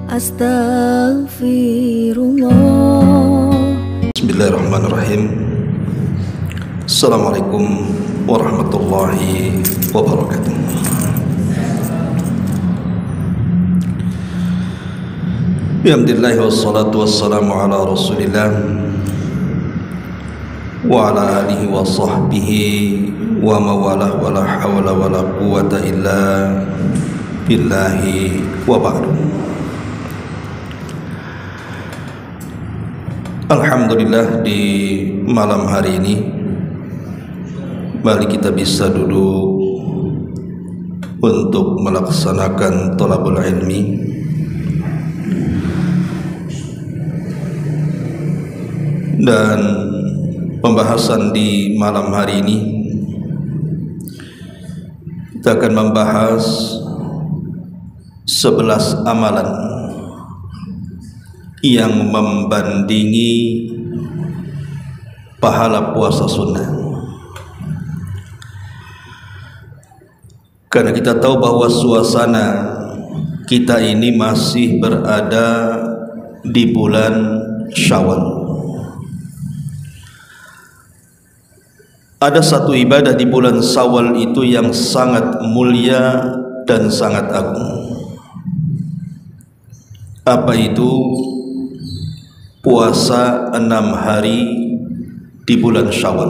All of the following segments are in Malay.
Astaghfirullah. Bismillahirrahmanirrahim. Assalamualaikum warahmatullahi wabarakatuh. Alhamdulillah wassalatu wassalamu ala rasulillah wa ala alihi wa sahbihi wa mawalah wa la hawla wa la quwata illa billahi wa ba'du. Alhamdulillah, di malam hari ini mari kita bisa duduk untuk melaksanakan thalabul ilmi. Dan pembahasan di malam hari ini kita akan membahas 11 amalan yang membandingi pahala puasa sunnah. Karena kita tahu bahwa suasana kita ini masih berada di bulan Syawal. Ada satu ibadah di bulan Syawal itu yang sangat mulia dan sangat agung. Apa itu? Puasa 6 hari di bulan Syawal.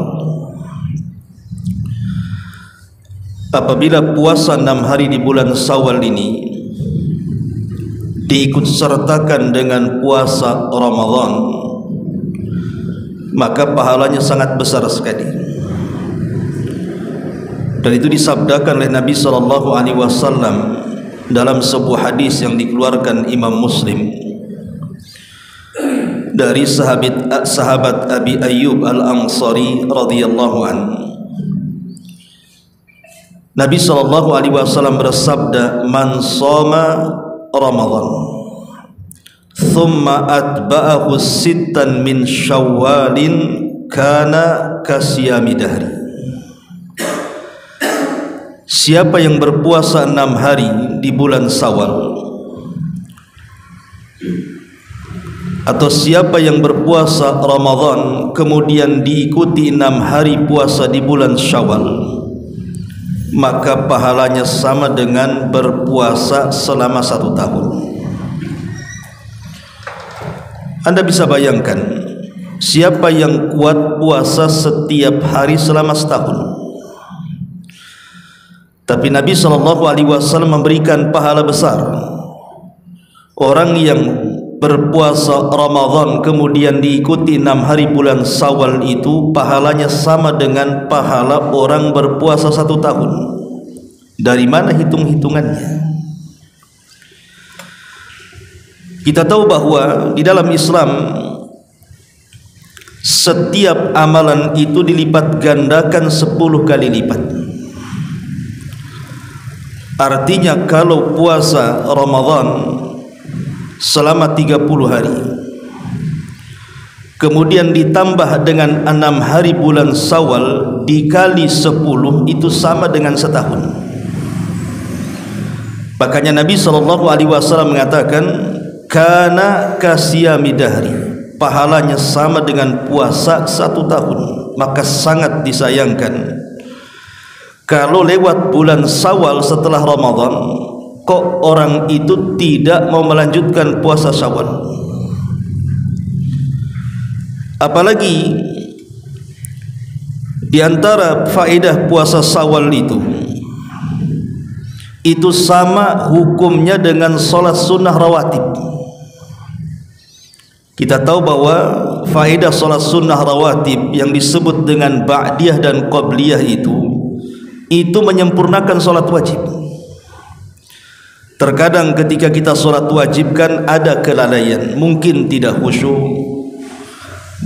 Apabila puasa 6 hari di bulan Syawal ini diikut sertakan dengan puasa Ramadan, maka pahalanya sangat besar sekali. Dan itu disabdakan oleh Nabi SAW dalam sebuah hadis yang dikeluarkan Imam Muslim dari sahabat Abi Ayyub Al-Ansari radhiyallahu anhu. Nabi SAW bersabda, "Man shoma Ramadan thumma atba'ahu sittan min Syawalin kana kasiyami dahri." Siapa yang berpuasa 6 hari di bulan Syawal, atau siapa yang berpuasa Ramadan kemudian diikuti 6 hari puasa di bulan Syawal, maka pahalanya sama dengan berpuasa selama 1 tahun. Anda bisa bayangkan, siapa yang kuat puasa setiap hari selama setahun? Tapi Nabi SAW memberikan pahala besar. Orang yang berpuasa Ramadan kemudian diikuti 6 hari bulan Syawal itu pahalanya sama dengan pahala orang berpuasa 1 tahun. Dari mana hitung-hitungannya? Kita tahu bahwa di dalam Islam setiap amalan itu dilipat gandakan 10 kali lipat. Artinya kalau puasa Ramadan selama 30 hari kemudian ditambah dengan 6 hari bulan Syawal dikali 10, itu sama dengan setahun. Makanya Nabi SAW mengatakan, "Kana kasiyami dahri," pahalanya sama dengan puasa 1 tahun. Maka sangat disayangkan kalau lewat bulan Syawal setelah Ramadan kok orang itu tidak mau melanjutkan puasa Syawal. Apalagi di antara faedah puasa Syawal itu sama hukumnya dengan sholat sunnah rawatib. Kita tahu bahwa faedah sholat sunnah rawatib yang disebut dengan ba'diyah dan qabliyah itu menyempurnakan sholat wajib. Terkadang ketika kita sholat wajib kan ada kelalaian, mungkin tidak khusyuk,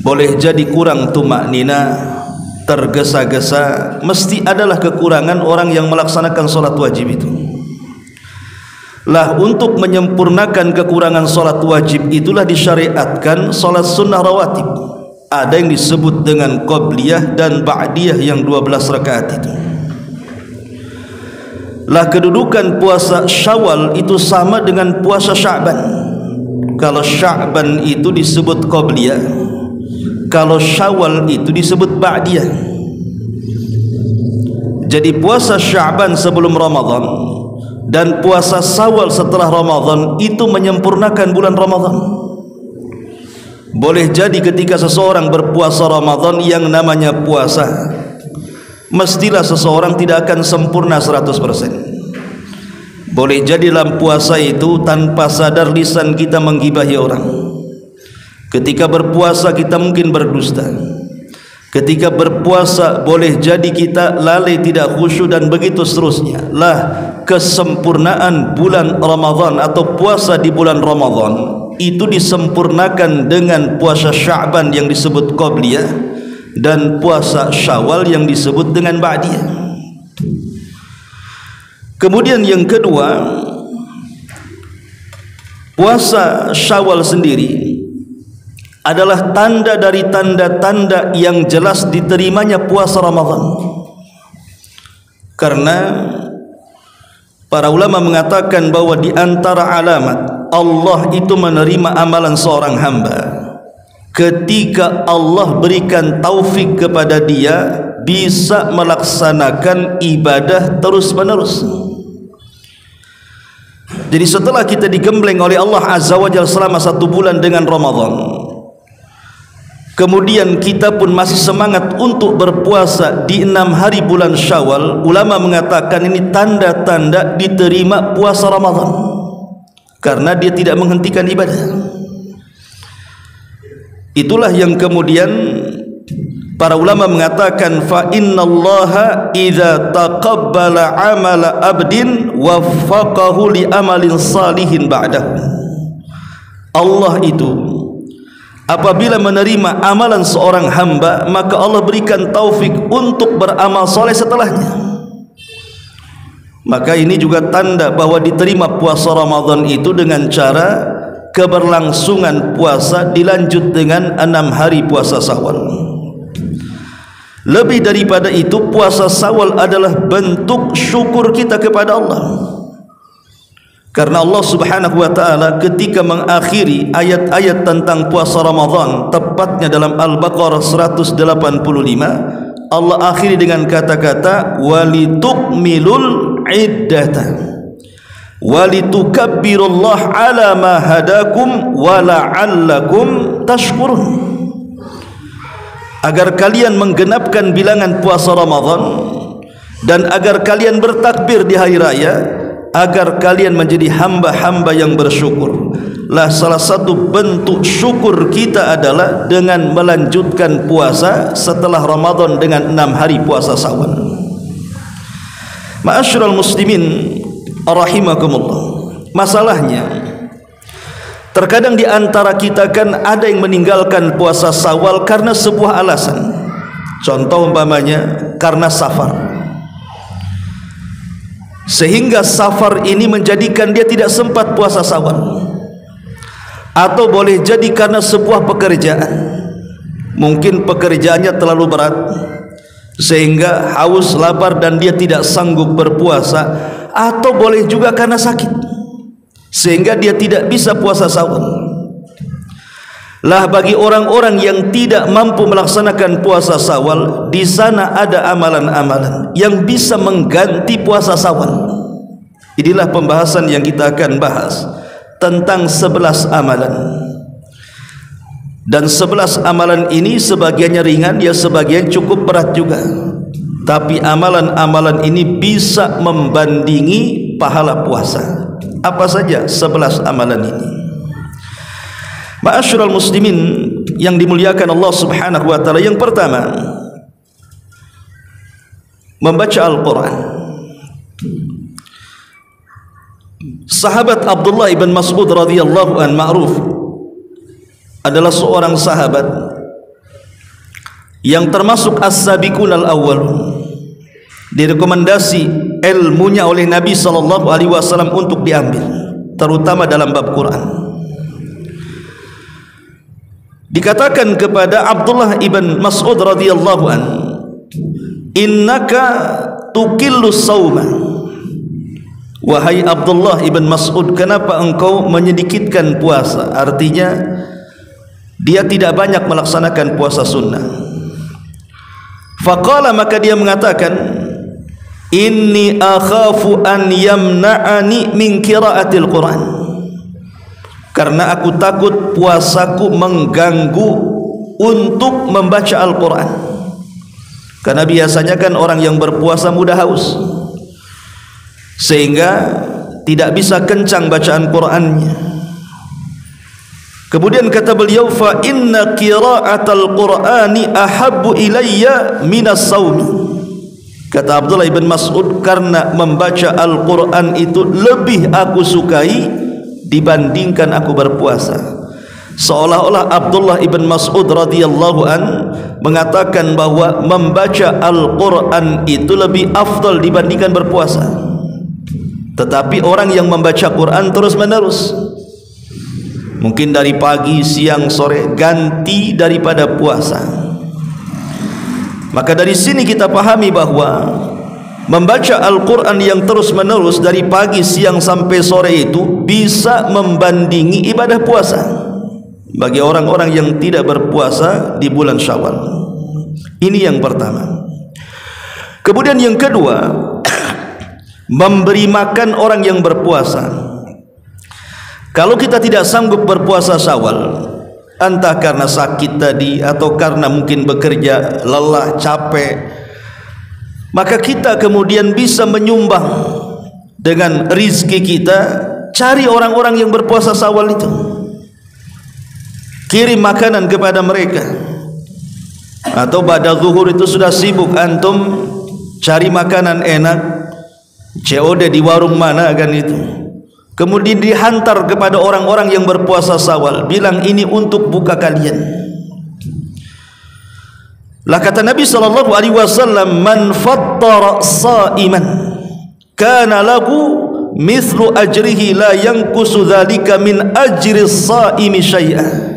boleh jadi kurang tumaknina, tergesa-gesa. Mesti adalah kekurangan orang yang melaksanakan sholat wajib itu. Lah, untuk menyempurnakan kekurangan sholat wajib itulah disyariatkan sholat sunnah rawatib. Ada yang disebut dengan qabliyah dan ba'diyah yang 12 rakaat itu. Lah, kedudukan puasa Syawal itu sama dengan puasa Sya'ban. kalau Sya'ban itu disebut Qabliyah, kalau Syawal itu disebut Ba'diyah. Jadi puasa Sya'ban sebelum Ramadan dan puasa Syawal setelah Ramadan itu menyempurnakan bulan Ramadan. Boleh jadi ketika seseorang berpuasa Ramadan, yang namanya puasa mestilah seseorang tidak akan sempurna 100%. Boleh jadi dalam puasa itu tanpa sadar lisan kita menggibahi orang. Ketika berpuasa kita mungkin berdusta. Ketika berpuasa boleh jadi kita lalai, tidak khusyuk, dan begitu seterusnya. Lah, kesempurnaan bulan Ramadan atau puasa di bulan Ramadan itu disempurnakan dengan puasa Sya'ban yang disebut Qabliyah dan puasa Syawal yang disebut dengan Ba'diyah. Kemudian yang kedua, puasa Syawal sendiri adalah tanda dari tanda-tanda yang jelas diterimanya puasa Ramadan. Karena para ulama mengatakan bahwa di antara alamat Allah itu menerima amalan seorang hamba ketika Allah berikan taufik kepada dia bisa melaksanakan ibadah terus menerus. Jadi setelah kita digembleng oleh Allah Azza wa Jalla selama 1 bulan dengan Ramadan, kemudian kita pun masih semangat untuk berpuasa di 6 hari bulan Syawal, ulama mengatakan ini tanda-tanda diterima puasa Ramadan karena dia tidak menghentikan ibadah. Itulah yang kemudian para ulama mengatakan fa innallaha idza taqabbala amala abdin waffaqahu li amalin salihin ba'dahu. Allah itu apabila menerima amalan seorang hamba, maka Allah berikan taufik untuk beramal soleh setelahnya. Maka ini juga tanda bahwa diterima puasa Ramadan itu dengan cara keberlangsungan puasa dilanjut dengan 6 hari puasa Syawal. Lebih daripada itu, puasa Syawal adalah bentuk syukur kita kepada Allah. Karena Allah Subhanahu wa taala ketika mengakhiri ayat-ayat tentang puasa Ramadan, tepatnya dalam Al-Baqarah 185, Allah akhiri dengan kata-kata walitukmilul iddata walitukabbirullaha ala ma hadakum wa la'allakum tashkurun. Agar kalian menggenapkan bilangan puasa Ramadan dan agar kalian bertakbir di hari raya, agar kalian menjadi hamba-hamba yang bersyukur. Lah, salah satu bentuk syukur kita adalah dengan melanjutkan puasa setelah Ramadan dengan 6 hari puasa Syawal. Ma'asyiral muslimin rahimakumullah. Masalahnya terkadang di antara kita kan ada yang meninggalkan puasa Syawal karena sebuah alasan. Contoh umpamanya karena safar, sehingga safar ini menjadikan dia tidak sempat puasa Syawal. Atau boleh jadi karena sebuah pekerjaan, mungkin pekerjaannya terlalu berat sehingga haus, lapar, dan dia tidak sanggup berpuasa. Atau boleh juga karena sakit sehingga dia tidak bisa puasa Syawal. Lah, bagi orang-orang yang tidak mampu melaksanakan puasa Syawal, di sana ada amalan-amalan yang bisa mengganti puasa Syawal. Inilah pembahasan yang kita akan bahas tentang 11 amalan. Dan 11 amalan ini sebagiannya ringan, ya sebagian cukup berat juga. Tapi amalan-amalan ini bisa membandingi pahala puasa. Apa saja 11 amalan ini? Ma'asyiral muslimin yang dimuliakan Allah Subhanahu wa taala, yang pertama, membaca Al-Qur'an. Sahabat Abdullah ibn Mas'ud radhiyallahu an ma'ruf adalah seorang sahabat yang termasuk as-sabiqun al-awwal, direkomendasi ilmunya oleh Nabi sallallahu alaihi wasallam untuk diambil, terutama dalam bab Quran. Dikatakan kepada Abdullah ibn Mas'ud radhiyallahu an, innaka tuqillu sauma wahai Abdullah ibn Mas'ud, kenapa engkau menyedikitkan puasa? Artinya dia tidak banyak melaksanakan puasa sunnah. Faqala, maka dia mengatakan, inni akhafu an yamna'ani min qiraatil Quran, karena aku takut puasaku mengganggu untuk membaca Al-Quran. Karena biasanya kan orang yang berpuasa mudah haus, sehingga tidak bisa kencang bacaan Qurannya. Kemudian kata beliau, fa inna qira'atal Qur'ani ahabbu ilayya minas saumi. Kata Abdullah ibn Mas'ud, karena membaca Al-Quran itu lebih aku sukai dibandingkan aku berpuasa. Seolah-olah Abdullah ibn Mas'ud radhiyallahu an mengatakan bahwa membaca Al-Quran itu lebih afdal dibandingkan berpuasa. Tetapi orang yang membaca Quran terus menerus, mungkin dari pagi, siang, sore, ganti daripada puasa, maka dari sini kita pahami bahwa membaca Al-Quran yang terus menerus dari pagi, siang sampai sore itu bisa membandingi ibadah puasa bagi orang-orang yang tidak berpuasa di bulan Syawal. Ini yang pertama. Kemudian yang kedua, memberi makan orang yang berpuasa. Kalau kita tidak sanggup berpuasa Syawal, entah karena sakit tadi atau karena mungkin bekerja lelah, capek, maka kita kemudian bisa menyumbang dengan rizki kita. Cari orang-orang yang berpuasa Syawal itu, kirim makanan kepada mereka. Atau pada zuhur itu sudah sibuk antum cari makanan enak, COD di warung mana kan itu, kemudian dihantar kepada orang-orang yang berpuasa Syawal, bilang ini untuk buka kalian. Lah kata Nabi sallallahu alaihi wasallam, man fattara sha'iman kana lahu mithlu ajrihi la yanqusu dzalika min ajri shaimi syai'a.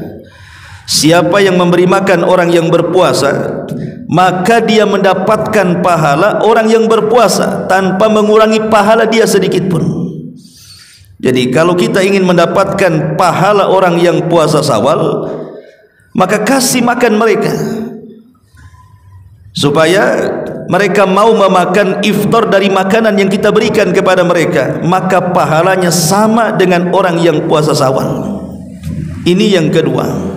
Siapa yang memberi makan orang yang berpuasa, maka dia mendapatkan pahala orang yang berpuasa tanpa mengurangi pahala dia sedikit pun. Jadi kalau kita ingin mendapatkan pahala orang yang puasa Syawal, maka kasih makan mereka supaya mereka mau memakan iftar dari makanan yang kita berikan kepada mereka, maka pahalanya sama dengan orang yang puasa Syawal. Ini yang kedua.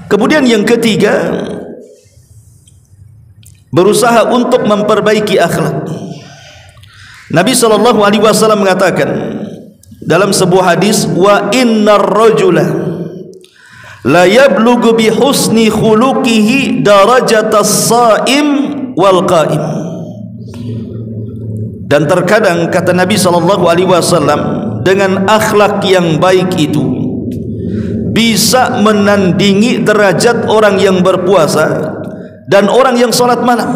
Kemudian yang ketiga, berusaha untuk memperbaiki akhlak. Nabi SAW mengatakan dalam sebuah hadis, wa innar rajula la yablughu bi husni khuluqihi darajatas shaim wal qaim. Dan terkadang kata Nabi SAW, dengan akhlak yang baik itu bisa menandingi derajat orang yang berpuasa dan orang yang sholat malam.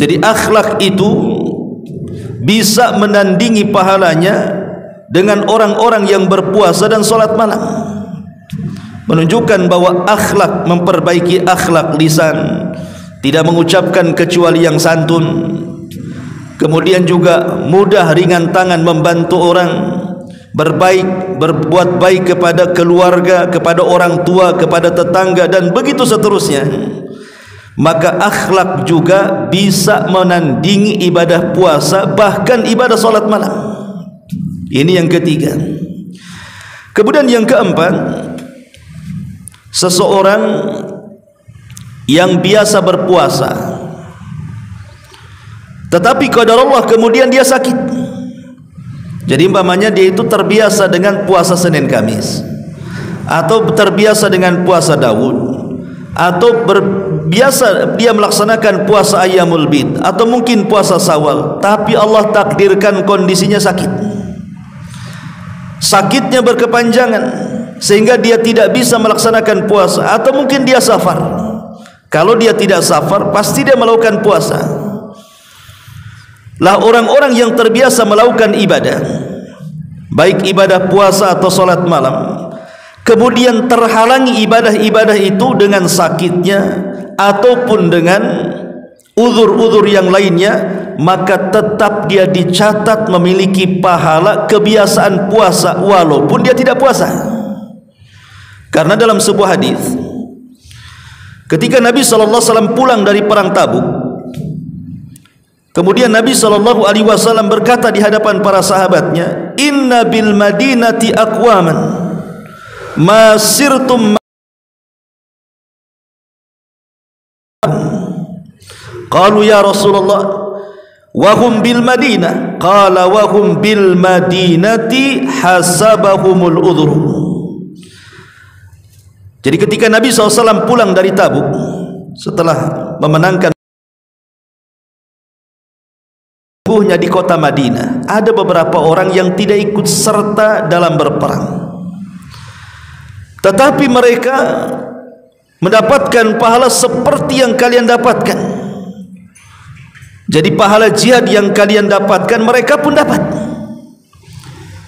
Jadi akhlak itu bisa menandingi pahalanya dengan orang-orang yang berpuasa dan sholat malam. Menunjukkan bahwa akhlak, memperbaiki akhlak lisan, tidak mengucapkan kecuali yang santun, kemudian juga mudah ringan tangan membantu orang, berbaik, berbuat baik kepada keluarga, kepada orang tua, kepada tetangga, dan begitu seterusnya. Maka akhlak juga bisa menandingi ibadah puasa, bahkan ibadah salat malam. Ini yang ketiga. Kemudian yang keempat, seseorang yang biasa berpuasa tetapi qadarullah kemudian dia sakit. Jadi umpamanya dia itu terbiasa dengan puasa Senin Kamis, atau terbiasa dengan puasa Daud, atau biasa dia melaksanakan puasa Ayyamul Bid, atau mungkin puasa Syawal, tapi Allah takdirkan kondisinya sakit. Sakitnya berkepanjangan sehingga dia tidak bisa melaksanakan puasa, atau mungkin dia safar. Kalau dia tidak safar, pasti dia melakukan puasa. Lah orang-orang yang terbiasa melakukan ibadah, baik ibadah puasa atau salat malam, kemudian terhalangi ibadah-ibadah itu dengan sakitnya ataupun dengan uzur-uzur yang lainnya, maka tetap dia dicatat memiliki pahala kebiasaan puasa walaupun dia tidak puasa. Karena dalam sebuah hadis, ketika Nabi SAW pulang dari perang Tabuk, kemudian Nabi SAW berkata di hadapan para sahabatnya, "Inna bil madinati aqwaman ma sirtum." Qalu ya Rasulullah, wa hum bil Madinah. Qala wa hum bil Madinati hasabahumul udhur. Jadi ketika Nabi SAW pulang dari Tabuk setelah memenangkan musuhnya di kota Madinah, ada beberapa orang yang tidak ikut serta dalam berperang, tetapi mereka mendapatkan pahala seperti yang kalian dapatkan. Jadi pahala jihad yang kalian dapatkan mereka pun dapat.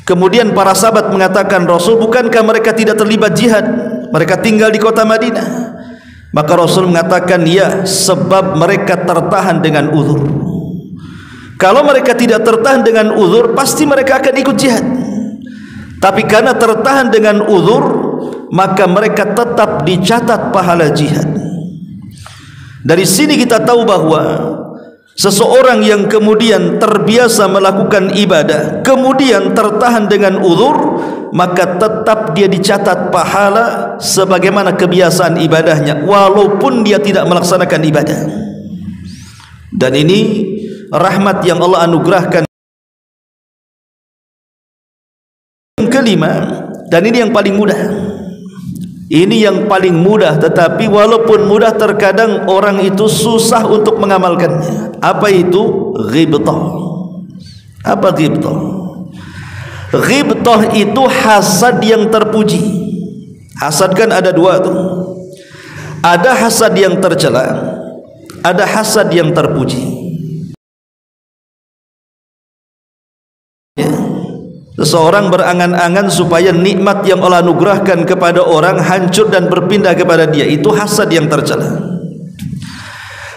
Kemudian para sahabat mengatakan, Rasul, bukankah mereka tidak terlibat jihad? Mereka tinggal di kota Madinah. Maka Rasul mengatakan, ya, sebab mereka tertahan dengan uzur. Kalau mereka tidak tertahan dengan uzur, pasti mereka akan ikut jihad. Tapi karena tertahan dengan uzur, maka mereka tetap dicatat pahala jihad. Dari sini kita tahu bahwa seseorang yang kemudian terbiasa melakukan ibadah, kemudian tertahan dengan uzur, maka tetap dia dicatat pahala sebagaimana kebiasaan ibadahnya, walaupun dia tidak melaksanakan ibadah. Dan ini rahmat yang Allah anugerahkan. Yang kelima, dan ini yang paling mudah. Ini yang paling mudah, tetapi walaupun mudah terkadang orang itu susah untuk mengamalkannya. Apa itu? Ghibtah. Apa ghibtah? Ghibtah itu hasad yang terpuji. Hasad kan ada dua tuh. Ada hasad yang tercela, ada hasad yang terpuji. Seseorang berangan-angan supaya nikmat yang Allah anugerahkan kepada orang hancur dan berpindah kepada dia, itu hasad yang tercela.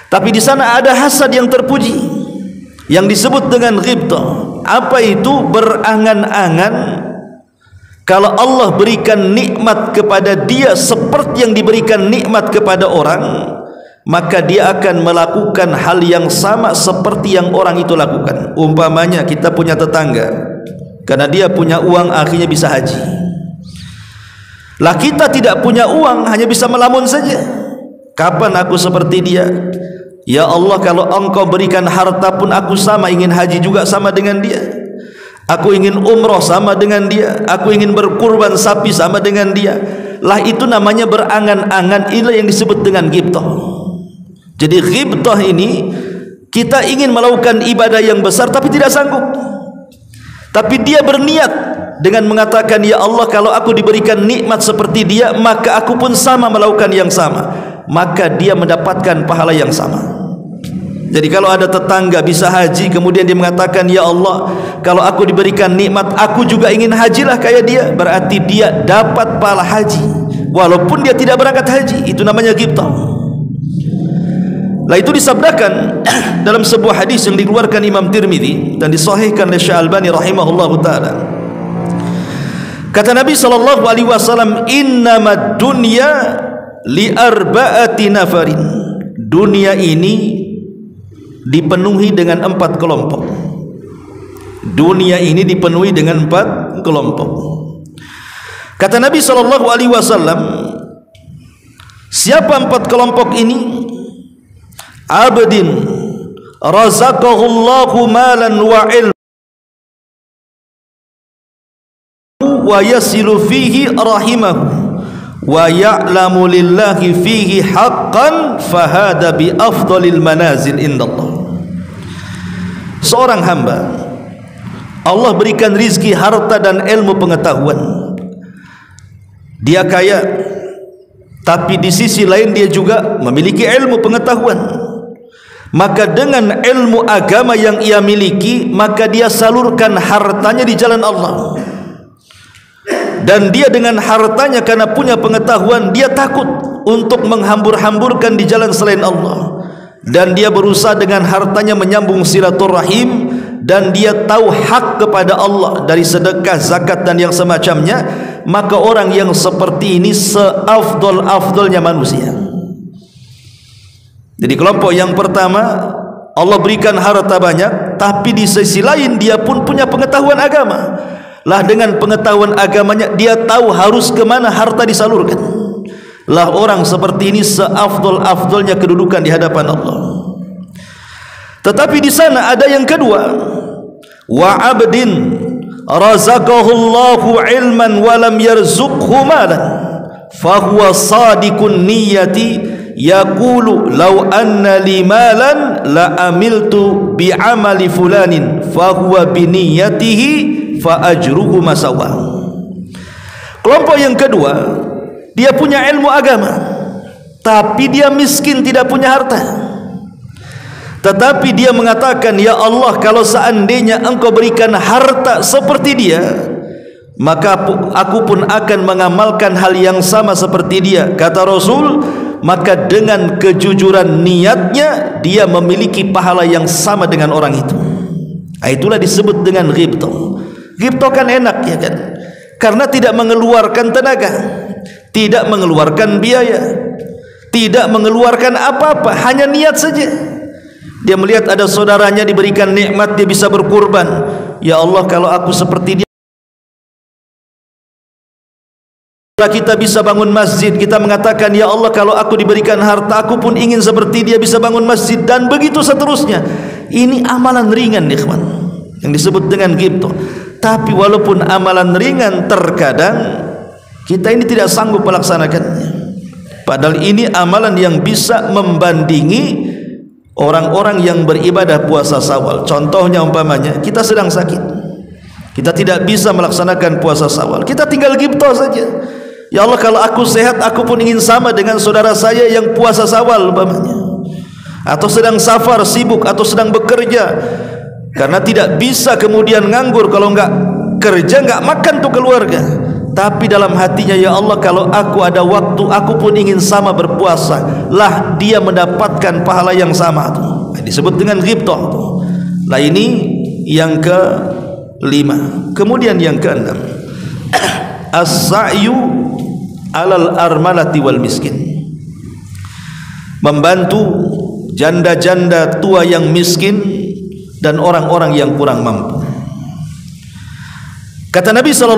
Tapi di sana ada hasad yang terpuji, yang disebut dengan ghibtah. Apa itu? Berangan-angan kalau Allah berikan nikmat kepada dia seperti yang diberikan nikmat kepada orang, maka dia akan melakukan hal yang sama seperti yang orang itu lakukan. Umpamanya kita punya tetangga, karena dia punya uang akhirnya bisa haji. Lah kita tidak punya uang, hanya bisa melamun saja. Kapan aku seperti dia? Ya Allah, kalau engkau berikan harta pun aku sama, ingin haji juga sama dengan dia. Aku ingin umroh sama dengan dia. Aku ingin berkurban sapi sama dengan dia. Lah itu namanya berangan-angan. Inilah yang disebut dengan ghibtah. Jadi ghibtah ini, kita ingin melakukan ibadah yang besar tapi tidak sanggup. Tapi dia berniat dengan mengatakan, ya Allah, kalau aku diberikan nikmat seperti dia, maka aku pun sama melakukan yang sama, maka dia mendapatkan pahala yang sama. Jadi kalau ada tetangga bisa haji, kemudian dia mengatakan, ya Allah, kalau aku diberikan nikmat, aku juga ingin hajilah kayak dia, berarti dia dapat pahala haji walaupun dia tidak berangkat haji. Itu namanya ghibtah. Lah itu disabdakan dalam sebuah hadis yang dikeluarkan Imam Tirmidzi dan disahihkan oleh Syekh Albani rahimahullahu taala. Kata Nabi sallallahu alaihi wasallam, "Innamad dunya li arba'ati nafarin." Dunia ini dipenuhi dengan 4 kelompok. Dunia ini dipenuhi dengan 4 kelompok. Kata Nabi sallallahu alaihi wasallam, siapa 4 kelompok ini? Abdin razaqahullahu malan wa ilm wa yasilu fihi rahimahu wa ya'lamu lillahi fihi haqqan fahada bi afdalil manazil indallah. Seorang hamba Allah berikan rizki, harta dan ilmu pengetahuan. Dia kaya, tapi di sisi lain dia juga memiliki ilmu pengetahuan. Maka dengan ilmu agama yang ia miliki, maka dia salurkan hartanya di jalan Allah. Dan dia dengan hartanya, karena punya pengetahuan, dia takut untuk menghambur-hamburkan di jalan selain Allah. dan dia berusaha dengan hartanya menyambung silaturahim, dan dia tahu hak kepada Allah dari sedekah, zakat dan yang semacamnya, maka orang yang seperti ini seafdol-afdolnya manusia. Jadi kelompok yang pertama, Allah berikan harta banyak, tapi di sisi lain dia pun punya pengetahuan agama. Lah dengan pengetahuan agamanya dia tahu harus kemana harta disalurkan. Lah orang seperti ini seafdol-afdolnya kedudukan di hadapan Allah. Tetapi di sana ada yang kedua, wa abdin razaqahu Allahu ilman wa lam yarzuqhu malan fa huwa sadiqun niyyati yaqulu law anna li malan la amiltu bi amali fulanin fa huwa bi niyyatihi fa ajruhu masawa. Kelompok yang kedua, dia punya ilmu agama tapi dia miskin, tidak punya harta. Tetapi dia mengatakan, ya Allah, kalau seandainya engkau berikan harta seperti dia, maka aku pun akan mengamalkan hal yang sama seperti dia. Kata Rasul, maka dengan kejujuran niatnya dia memiliki pahala yang sama dengan orang itu. Itulah disebut dengan ghibtah. Ghibtah kan enak, ya kan? Karena tidak mengeluarkan tenaga, tidak mengeluarkan biaya, tidak mengeluarkan apa-apa, hanya niat saja. Dia melihat ada saudaranya diberikan nikmat, dia bisa berkurban. Ya Allah, kalau aku seperti dia. Kita bisa bangun masjid, kita mengatakan, ya Allah, kalau aku diberikan harta, aku pun ingin seperti dia bisa bangun masjid, dan begitu seterusnya. Ini amalan ringan, ikhwan, yang disebut dengan ghibtah. Tapi walaupun amalan ringan, terkadang kita ini tidak sanggup melaksanakannya. Padahal ini amalan yang bisa membandingi orang-orang yang beribadah puasa Syawal. Contohnya umpamanya kita sedang sakit, kita tidak bisa melaksanakan puasa Syawal, kita tinggal ghibtah saja. Ya Allah, kalau aku sehat, aku pun ingin sama dengan saudara saya yang puasa Syawal umpamanya. Atau sedang safar, sibuk, atau sedang bekerja. Karena tidak bisa kemudian nganggur, kalau enggak kerja enggak makan tuh keluarga. Tapi dalam hatinya, ya Allah, kalau aku ada waktu, aku pun ingin sama berpuasa. Lah dia mendapatkan pahala yang sama tuh. Disebut dengan ghibtah tuh. Lah ini yang ke-5. Kemudian yang ke-6, as-sa'yu alal armalati wal miskin. Membantu janda-janda tua yang miskin dan orang-orang yang kurang mampu. Kata Nabi SAW,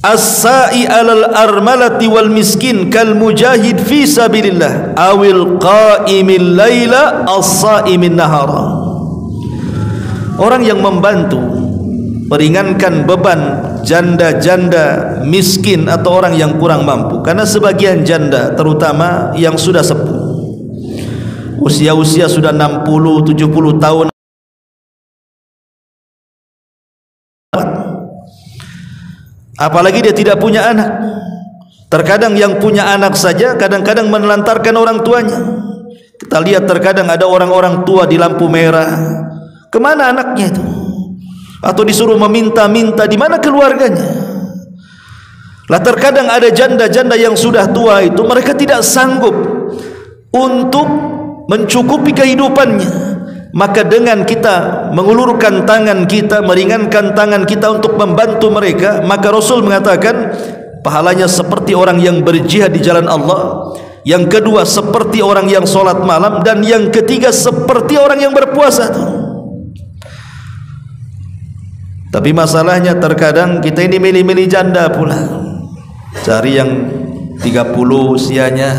as-sa'i alal armalati wal miskin kal mujahid fi sabilillah awil qa'imil laila as-sa'imin nahara. Orang yang membantu meringankan beban janda-janda miskin atau orang yang kurang mampu. Karena sebagian janda, terutama yang sudah sepuh, usia-usia sudah 60-70 tahun, apalagi dia tidak punya anak. Terkadang yang punya anak saja kadang-kadang menelantarkan orang tuanya. Kita lihat terkadang ada orang-orang tua di lampu merah, kemana anaknya itu? Atau disuruh meminta-minta, di mana keluarganya? Lah terkadang ada janda-janda yang sudah tua itu, mereka tidak sanggup untuk mencukupi kehidupannya. Maka dengan kita mengulurkan tangan kita, meringankan tangan kita untuk membantu mereka, maka Rasul mengatakan pahalanya seperti orang yang berjihad di jalan Allah. Yang kedua seperti orang yang sholat malam, dan yang ketiga seperti orang yang berpuasa tuh. Tapi masalahnya terkadang kita ini milih-milih janda pula, cari yang 30 usianya,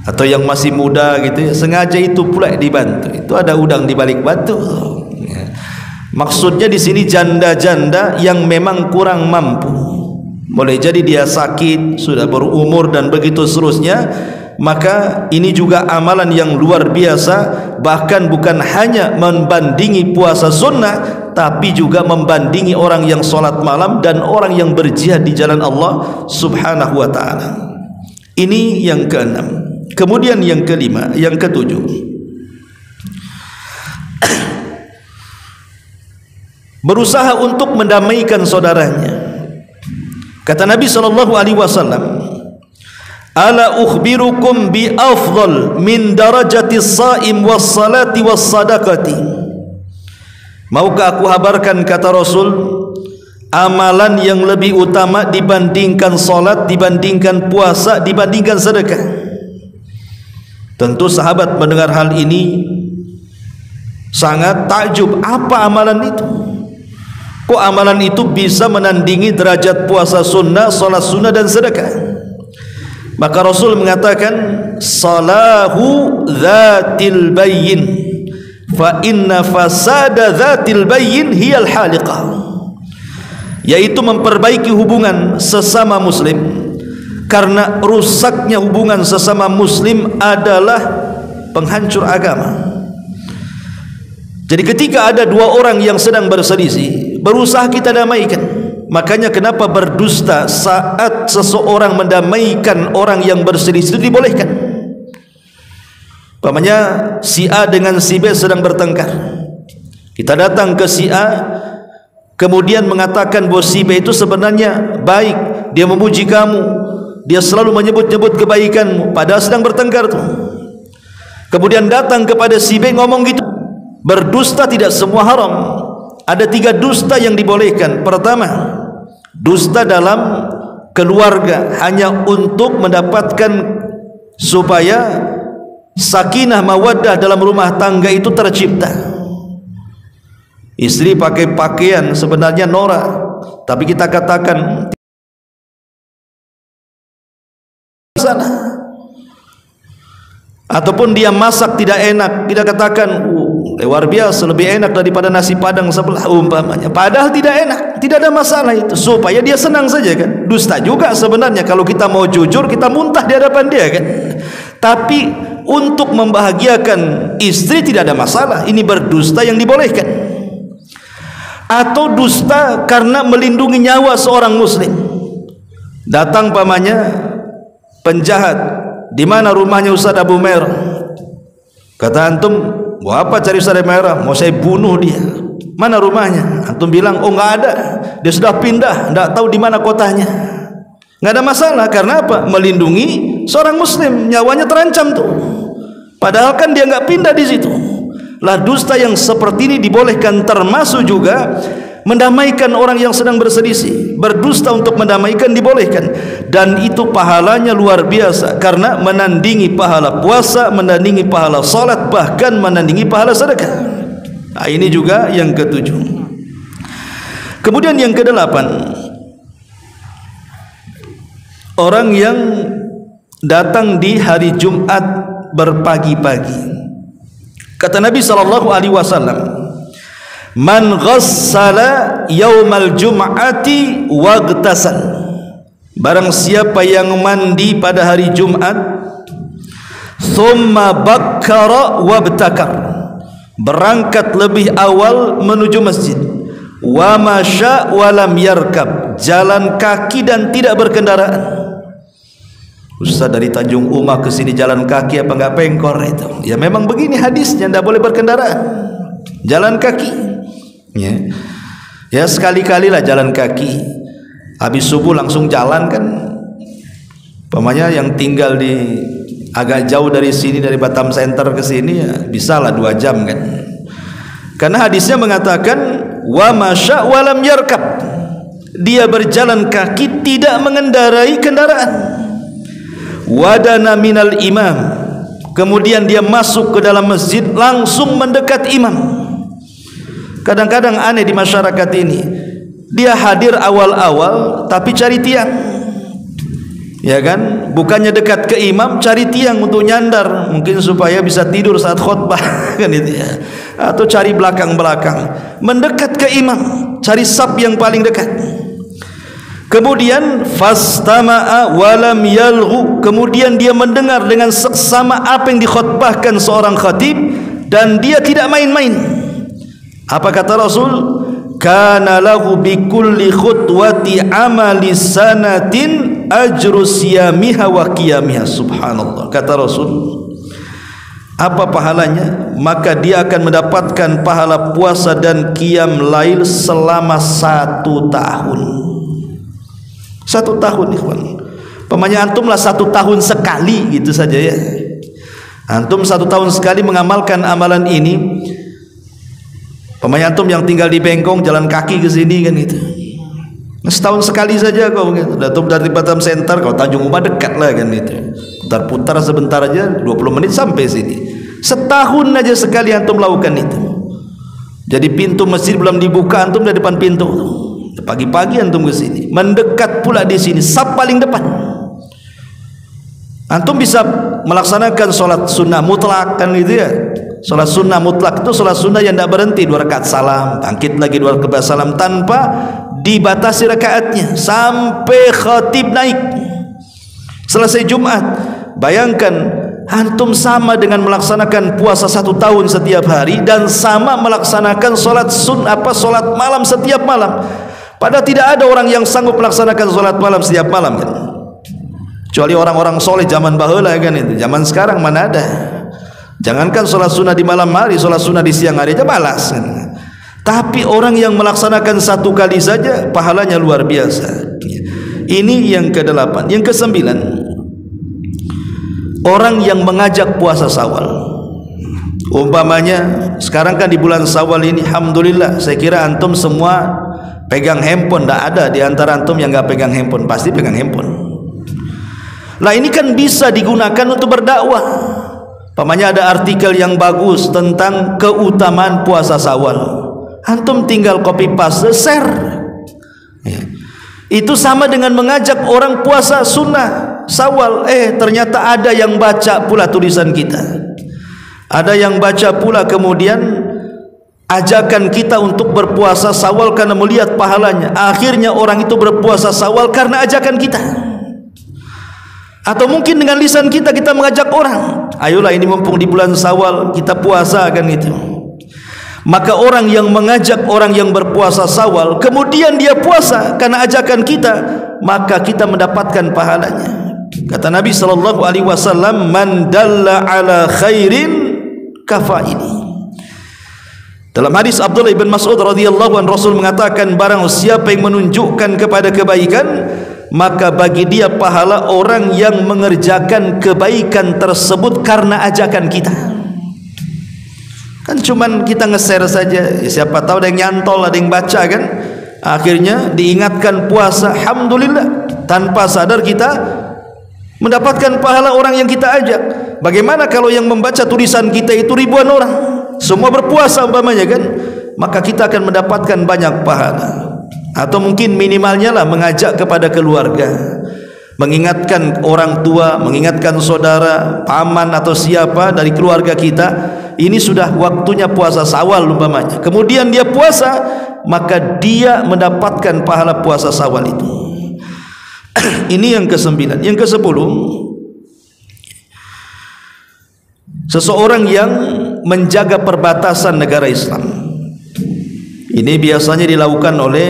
atau yang masih muda gitu ya, sengaja itu pula dibantu. Itu ada udang di balik batu. Maksudnya di sini janda-janda yang memang kurang mampu. Boleh jadi dia sakit, sudah berumur dan begitu seterusnya. Maka ini juga amalan yang luar biasa. Bahkan bukan hanya membandingi puasa sunnah, tapi juga membandingi orang yang sholat malam dan orang yang berjihad di jalan Allah subhanahu wa ta'ala. Ini yang ke-6. Kemudian yang ke-5, yang ke-7, berusaha untuk mendamaikan saudaranya. Kata Nabi SAW, ala ukhbirukum bi afdal min darajati shaim was salati was sadaqati. Maukah aku habarkan, kata Rasul, amalan yang lebih utama dibandingkan salat, dibandingkan puasa, dibandingkan sedekah. Tentu sahabat mendengar hal ini sangat takjub. Apa amalan itu? Kok amalan itu bisa menandingi derajat puasa sunnah, salat sunnah dan sedekah? Maka Rasul mengatakan, salahu dzatil bayyin fa inna fasada dzatil bayyin hiyal haliqah, yaitu memperbaiki hubungan sesama muslim, karena rusaknya hubungan sesama muslim adalah penghancur agama. Jadi ketika ada dua orang yang sedang berselisih, berusaha kita damaikan. Makanya kenapa berdusta saat seseorang mendamaikan orang yang berselisih itu dibolehkan. Umpamanya si A dengan si B sedang bertengkar, kita datang ke si A, kemudian mengatakan bahwa si B itu sebenarnya baik, dia memuji kamu, dia selalu menyebut-nyebut kebaikanmu, padahal sedang bertengkar tuh. Kemudian datang kepada si B ngomong gitu. Berdusta tidak semua haram. Ada 3 dusta yang dibolehkan. Pertama, dusta dalam keluarga, hanya untuk mendapatkan supaya sakinah mawaddah dalam rumah tangga itu tercipta. Istri pakai pakaian sebenarnya norak, tapi kita katakan sana. Ataupun dia masak tidak enak, kita katakan luar biasa, lebih enak daripada nasi padang sebelah umpamanya, padahal tidak enak, tidak ada masalah itu, supaya dia senang saja kan. Dusta juga sebenarnya, kalau kita mau jujur kita muntah di hadapan dia kan, tapi untuk membahagiakan istri tidak ada masalah. Ini berdusta yang dibolehkan. Atau dusta karena melindungi nyawa seorang muslim. Datang pamannya penjahat, di mana rumahnya Ustaz Abu Merah? Kata antum, mau apa cari Ustaz Abu Merah? Mau saya bunuh dia. Mana rumahnya? Antum bilang, oh nggak ada, dia sudah pindah, nggak tahu di mana kotanya. Nggak ada masalah, karena apa? Melindungi seorang muslim, nyawanya terancam tuh. Padahal kan dia nggak pindah di situ. Lah dusta yang seperti ini dibolehkan, termasuk juga mendamaikan orang yang sedang berselisih. Berdusta untuk mendamaikan dibolehkan, dan itu pahalanya luar biasa, karena menandingi pahala puasa, menandingi pahala salat, bahkan menandingi pahala sedekah. Nah, ini juga yang ke-7. Kemudian yang ke-8, orang yang datang di hari Jumat berpagi-pagi. Kata Nabi SAW, man ghassala yaumal jum'ati waghtasal, barang siapa yang mandi pada hari Jumat, thumma bakkara wabtakar, berangkat lebih awal menuju masjid, wa masya walam yarkab, jalan kaki dan tidak berkendaraan. Ustaz, dari Tanjung Umah ke sini jalan kaki apa enggak pengkor itu? Ya memang begini hadisnya, enggak boleh berkendaraan, jalan kaki. Ya sekali-kali lah jalan kaki. Habis subuh langsung jalan kan. Pemanya yang tinggal di agak jauh dari sini, dari Batam Center ke sini, ya bisa lah 2 jam kan. Karena hadisnya mengatakan wa masya walam yarkab, dia berjalan kaki tidak mengendarai kendaraan. Wadana minal imam, kemudian dia masuk ke dalam masjid langsung mendekat imam. Kadang-kadang aneh di masyarakat ini, dia hadir awal-awal tapi cari tiang, ya kan? Bukannya dekat ke imam, cari tiang untuk nyandar, mungkin supaya bisa tidur saat khutbah kan itu ya. Atau cari belakang-belakang, mendekat ke imam, cari saf yang paling dekat. Kemudian fastama'a walam yalghu, kemudian dia mendengar dengan seksama apa yang dikhutbahkan seorang khatib, dan dia tidak main-main. Apa kata Rasul? Kana lahu bi kulli khutwati amali sanatin ajru siyamiha wa qiyamiha. Subhanallah. Kata Rasul, apa pahalanya? Maka dia akan mendapatkan pahala puasa dan qiyam lail selama 1 tahun. 1 tahun, ikhwan. Pemanya antum lah 1 tahun sekali gitu saja ya. Antum 1 tahun sekali mengamalkan amalan ini. Pemanya antum yang tinggal di Bengkong jalan kaki ke sini kan gitu. Setahun sekali saja kau gitu. Datum dari Batam Center kau Tanjung Uma dekat lah kan itu. Putar-putar sebentar aja 20 menit sampai sini. Setahun aja sekali antum lakukan itu. Jadi pintu masjid belum dibuka antum di depan pintu. Pagi-pagi antum ke sini. Mendekat pula di sini saf paling depan. Antum bisa melaksanakan sholat sunnah mutlak kan gitu ya. Sholat sunnah mutlak itu sholat sunnah yang tidak berhenti 2 rakaat salam, bangkit lagi 2 rakaat salam tanpa dibatasi rakaatnya sampai khatib naik selesai Jumat. Bayangkan antum sama dengan melaksanakan puasa 1 tahun setiap hari dan sama melaksanakan sholat sholat malam setiap malam. Padahal tidak ada orang yang sanggup melaksanakan sholat malam setiap malam kan. Kecuali orang-orang soleh zaman baheula kan itu. Zaman sekarang mana ada. Jangankan sholat sunnah di malam hari, sholat sunnah di siang hari aja malas kan. Tapi orang yang melaksanakan 1 kali saja pahalanya luar biasa. Ini yang ke-8. Yang ke-9, orang yang mengajak puasa Syawal. Umpamanya sekarang kan di bulan Syawal ini, alhamdulillah saya kira antum semua pegang handphone. Tidak ada di antara antum yang nggak pegang handphone, pasti pegang handphone. Lah ini kan bisa digunakan untuk berdakwah. Pamannya ada artikel yang bagus tentang keutamaan puasa Syawal. Antum tinggal copy paste share. Ya. Itu sama dengan mengajak orang puasa sunnah Syawal. Ternyata ada yang baca pula tulisan kita. Ada yang baca pula kemudian ajakan kita untuk berpuasa Syawal karena melihat pahalanya. Akhirnya orang itu berpuasa Syawal karena ajakan kita. Atau mungkin dengan lisan kita mengajak orang, ayolah ini mumpung di bulan Syawal kita puasa kan gitu. Maka orang yang mengajak orang yang berpuasa Syawal kemudian dia puasa karena ajakan kita, maka kita mendapatkan pahalanya. Kata Nabi SAW, man dalla ala khairin kafaini. Dalam hadis Abdullah bin Mas'ud radhiyallahu anhu, Rasul mengatakan, barang siapa yang menunjukkan kepada kebaikan, maka bagi dia pahala orang yang mengerjakan kebaikan tersebut karena ajakan kita. Kan cuman kita nge-share saja, siapa tahu ada yang nyantol, ada yang baca kan, akhirnya diingatkan puasa, alhamdulillah, tanpa sadar kita mendapatkan pahala orang yang kita ajak. Bagaimana kalau yang membaca tulisan kita itu ribuan orang, semua berpuasa umpamanya kan, maka kita akan mendapatkan banyak pahala. Atau mungkin minimalnya lah mengajak kepada keluarga, mengingatkan orang tua, mengingatkan saudara, paman atau siapa dari keluarga kita, ini sudah waktunya puasa Syawal umpamanya. Kemudian dia puasa, maka dia mendapatkan pahala puasa Syawal itu. Ini yang ke-9. Yang ke-10, seseorang yang menjaga perbatasan negara Islam. Ini biasanya dilakukan oleh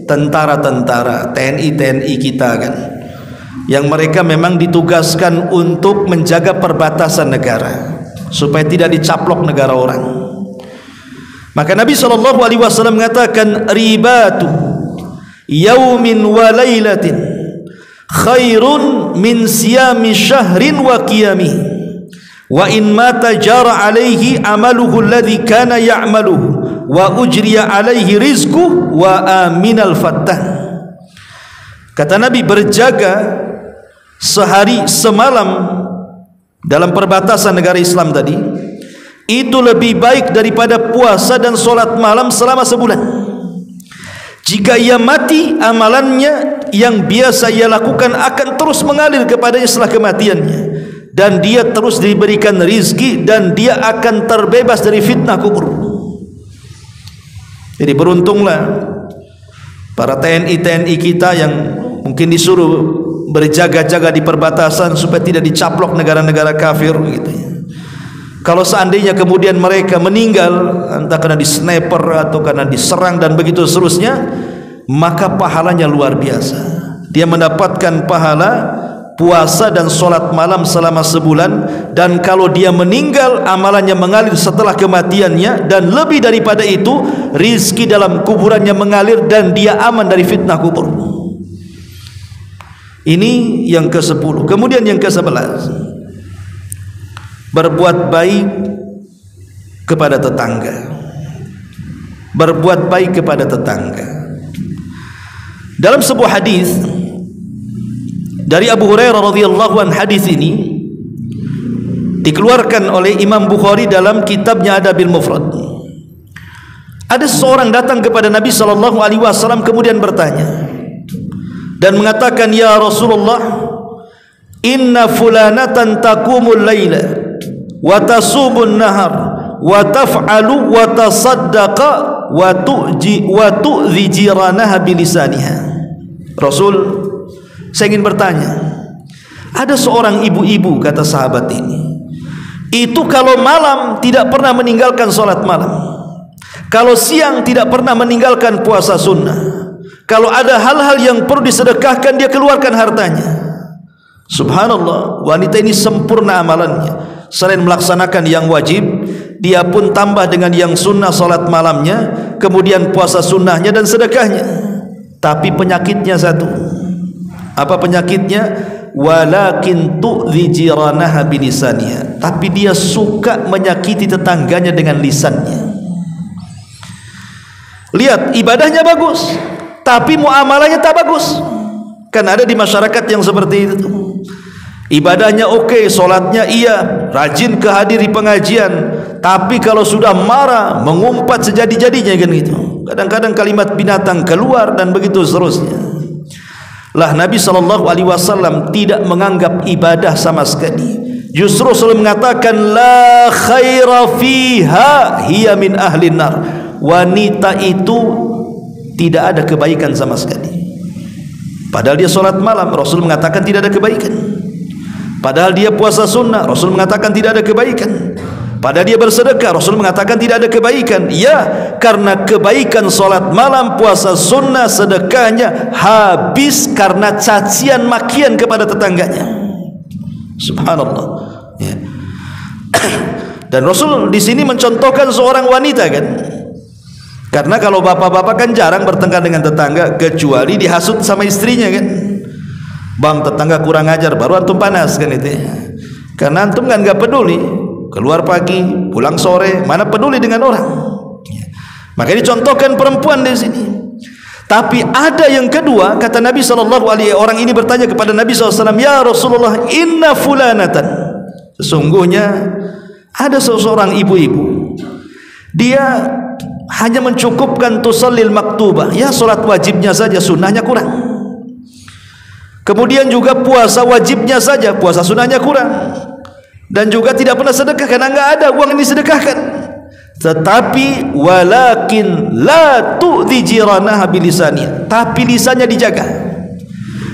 tentara-tentara, TNI kita kan, yang mereka memang ditugaskan untuk menjaga perbatasan negara supaya tidak dicaplok negara orang. Maka Nabi SAW mengatakan, ribatu yaumin wa laylatin khairun min siyami syahrin wa qiyami wa in mata jara alaihi amaluhu alladhi kana ya'maluhu wa ujriya alaihi rizquh wa aminal fattah. Kata Nabi, berjaga sehari semalam dalam perbatasan negara Islam tadi itu lebih baik daripada puasa dan solat malam selama sebulan. Jika ia mati, amalannya yang biasa ia lakukan akan terus mengalir kepadanya setelah kematiannya, dan dia terus diberikan rizki, dan dia akan terbebas dari fitnah kubur. Jadi beruntunglah para TNI kita yang mungkin disuruh berjaga-jaga di perbatasan supaya tidak dicaplok negara-negara kafir gitu ya. Kalau seandainya kemudian mereka meninggal entah karena di sniper atau karena diserang dan begitu seterusnya, maka pahalanya luar biasa. Dia mendapatkan pahala puasa dan solat malam selama sebulan, dan kalau dia meninggal amalannya mengalir setelah kematiannya, dan lebih daripada itu rizki dalam kuburannya mengalir dan dia aman dari fitnah kubur. Ini yang ke-10. Kemudian yang ke-11, berbuat baik kepada tetangga. Berbuat baik kepada tetangga. Dalam sebuah hadis dari Abu Hurairah radhiyallahu anhu, hadis ini dikeluarkan oleh Imam Bukhari dalam kitabnya Adabil Mufrad. Ada seorang datang kepada Nabi sallallahu alaihi wasallam kemudian bertanya dan mengatakan, "Ya Rasulullah, inna fulanatan taqumul laila wa tasubun nahar wa taf'alu wa tasaddaqa wa tu'zi jiranaha bilisaniha." Rasul, saya ingin bertanya, ada seorang ibu-ibu, kata sahabat ini, itu kalau malam tidak pernah meninggalkan sholat malam, kalau siang tidak pernah meninggalkan puasa sunnah, kalau ada hal-hal yang perlu disedekahkan dia keluarkan hartanya. Subhanallah, wanita ini sempurna amalannya. Selain melaksanakan yang wajib, dia pun tambah dengan yang sunnah, salat malamnya, kemudian puasa sunnahnya dan sedekahnya. Tapi penyakitnya satu. Apa penyakitnya? Walakin tu'dhi jiranaha bilisaniha. Tapi dia suka menyakiti tetangganya dengan lisannya. Lihat, ibadahnya bagus, tapi muamalahnya tak bagus. Kan ada di masyarakat yang seperti itu. Ibadahnya oke, solatnya iya, rajin kehadiri pengajian, tapi kalau sudah marah mengumpat sejadi-jadinya kan gitu. Kadang-kadang kalimat binatang keluar dan begitu seterusnya. Lah Nabi SAW tidak menganggap ibadah sama sekali. Justru selalu mengatakan la khaira fiha hiya min ahlin nar. Wanita itu tidak ada kebaikan sama sekali. Padahal dia solat malam, Rasul mengatakan tidak ada kebaikan. Padahal dia puasa sunnah, Rasul mengatakan tidak ada kebaikan. Padahal dia bersedekah, Rasul mengatakan tidak ada kebaikan. Ya, karena kebaikan solat malam, puasa sunnah, sedekahnya habis karena cacian makian kepada tetangganya. Subhanallah. Ya. Dan Rasul di sini mencontohkan seorang wanita kan. Karena kalau bapak-bapak kan jarang bertengkar dengan tetangga kecuali dihasut sama istrinya kan. Bang, tetangga kurang ajar, baru antum panas kan itu. Karena antum kan nggak peduli, keluar pagi, pulang sore, mana peduli dengan orang. Maka dicontohkan perempuan di sini. Tapi ada yang kedua, kata Nabi SAW, orang ini bertanya kepada Nabi SAW, "Ya Rasulullah, inna fulanatan." Sesungguhnya ada seseorang ibu-ibu, dia hanya mencukupkan tusallil maktubah, ya solat wajibnya saja, sunnahnya kurang. Kemudian juga puasa wajibnya saja, puasa sunnahnya kurang. Dan juga tidak pernah sedekah karena enggak ada uang yang disedekahkan. Tetapi walakin la tu'dhi jiranaha bilisaniha. Tapi lisannya dijaga.